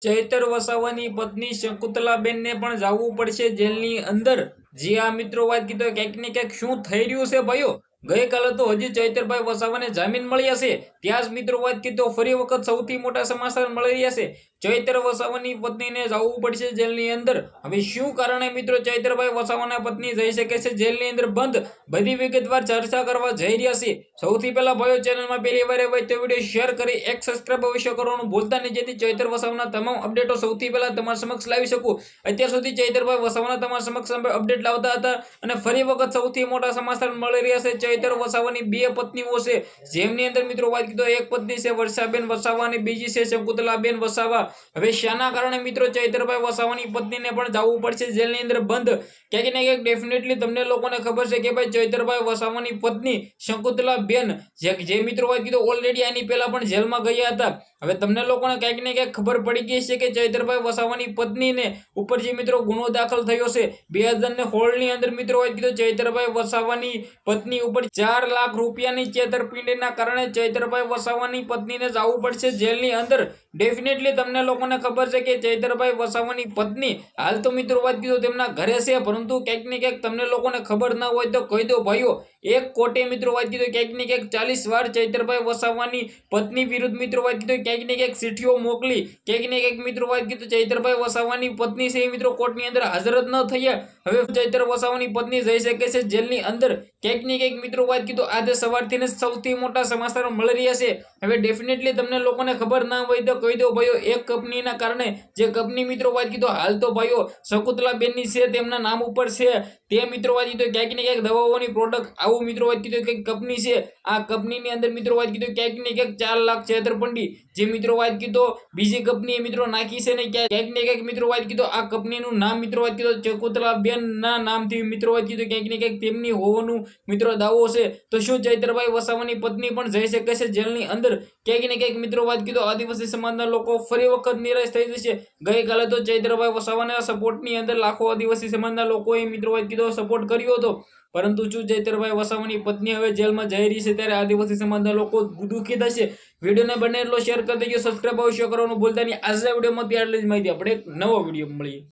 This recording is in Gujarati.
ચૈતર વસાવાની પત્ની શકુંતલાબેનને પણ જવું પડશે જેલની અંદર। જી આ મિત્રો વાત કીધો ક્યાંક ને ક્યાંક શું થઈ રહ્યું છે ભાઈઓ। ગઈકાલે તો હજી ચૈતરભાઈ વસાવાને જામીન મળ્યા છે, ત્યાં જ મિત્રો વાત કીધો ફરી વખત સૌથી મોટા સમાચાર મળી રહ્યા છે। ચૈતર વસાવાની પત્નીને જવું પડશે જેલની અંદર। હવે શું કારણે મિત્રો ચૈતરભાઈ વસાવાના પત્ની જઈ શકે છે જેલની અંદર બંધ, બધી વિગતવાર ચર્ચા કરવા જઈ રહ્યા છે। સૌથી પહેલા ભાઈઓ ચેનલમાં પહેલી વાર હોય તો વિડીયો શેર કરી એક સબસ્ક્રાઇબ અવશ્ય કરવાનું ભૂલતા નહીં, જેથી ચૈતર વસાવાના તમામ અપડેટો સૌથી પહેલા તમારા સમક્ષ લાવી શકું। અત્યાર સુધી ચૈતરભાઈ વસાવાના તમારા સમક્ષ અપડેટ લાવતા હતા અને ફરી વખત સૌથી મોટા સમાચાર મળી રહ્યા છે। ચૈતર વસાવાની બે પત્નીઓ છે, જેમની અંદર મિત્રો વાત કીધો એક પત્ની છે વર્ષાબેન વસાવા અને બીજી છે શકુંતલાબેન વસાવા। હવે શાના કારણે મિત્રો ચૈતરભાઈ વસાવાની પત્નીને પણ જવું પડશે જેલની અંદર બંધ, ક્યાંક ને ક્યાંક ડેફિનેટલી તમને લોકોને ખબર છે કે ભાઈ ચૈતરભાઈ વસાવાની પત્ની શકુંતલાબેન જે મિત્રો વાત કીધો ઓલરેડી આની પહેલા પણ જેલમાં ગયા હતા। હવે તમને લોકોને ક્યાંક ને ક્યાંક ખબર પડી ગઈ છે કે ચૈતરભાઈ વસાવાની પત્નીને ઉપર જે મિત્રો ગુનો દાખલ થયો છે 2016 ની અંદર મિત્રો વાત કીધો ચૈતરભાઈ વસાવાની પત્ની ઉપર 4 લાખ રૂપિયાની છેતરપિંડીના કારણે ચૈતરભાઈ વસાવાની પત્નીને જવું પડશે જેલની અંદર। ડેફિનેટલી તમને લોકોને ખબર છે કે ચૈતરભાઈ વસાવાની પત્ની હાલ તો મિત્રો વાત કીધો તેમના ઘરે છે, પરંતુ ક્યાંક ને ક્યાંક તમને લોકોને ખબર ના હોય તો કહી દો ભાઈઓ, એક કોર્ટે મિત્રો વાત કીધો ક્યાંક ને ક્યાંક 40 વાર ચૈતરભાઈ વસાવાની પત્ની વિરુદ્ધ મિત્રો વાત કીધો ક્યાંક ને ક્યાંક ચિઠ્ઠીઓ મોકલી, ક્યાંક ને ક્યાંક મિત્રો વાત કીધો ચૈતરભાઈ વસાવાની પત્ની છે એ મિત્રો કોર્ટની અંદર હાજર જ ન થયા। હવે ચૈતર વસાવાની પત્ની જઈ શકે છે જેલની અંદર, ક્યાંક ને ક્યાંક મિત્રો વાત કીધો આજે સવારથી ને સૌથી મોટા સમાચાર મળી રહ્યા છે। હવે ડેફિનેટલી તમને લોકોને ખબર ના હોય તો કહી દો ભાઈઓ, એક કંપનીના કારણે જે કંપની મિત્રો વાત કીધો હાલ તો ભાઈઓ શકુંતલાબેનની છે, તેમના નામ ઉપર છે, તે મિત્રો વાત કીધો ક્યાંક ને ક્યાંક દવાઓની પ્રોડક્ટ આવું મિત્રો વાત કીધો કે કંપની છે। આ કંપનીની અંદર મિત્રો વાત કીધો ક્યાંક ને ક્યાંક 4 લાખ છેતરપિંડી જે મિત્રો વાત કીધો બીજી કંપનીએ મિત્રો નાખી છે ને ક્યાંક ને ક્યાંક મિત્રો વાત કીધો આ કંપનીનું નામ મિત્રો વાત કીધો શકુંતલાબેનના નામથી મિત્રો વાત કીધો ક્યાંક ને ક્યાંક તેમની હોવાનું મિત્રો દાવો છે। તો શું ચૈતરભાઈ વસાવાની પત્ની પણ જઈ શકે છે જેલની અંદર? ક્યાંક ને ક્યાંક મિત્રો વાત કીધો આદિવાસી સમાજના લોકો ફરી વખત નિરાશ થઈ જશે। ગઈકાલે તો ચૈતરભાઈ વસાવાના સપોર્ટની અંદર લાખો આદિવાસી સમાજના લોકોએ મિત્રો વાત કીધો સપોર્ટ કર્યો હતો, પરંતુ શું ચૈતરભાઈ વસાવાની પત્ની હવે જેલમાં જઈ રહી છે ત્યારે આદિવાસી સમાજના લોકો દુઃખી થશે। વિડીયોને બને એટલો શેર કરી દેજો, સબસ્ક્રાઇબ અવશ્ય કરવાનું ભૂલતા નહીં। આજના વિડીયોમાં આટલી જ માહિતી, આપણે એક નવો વિડીયો મળીએ।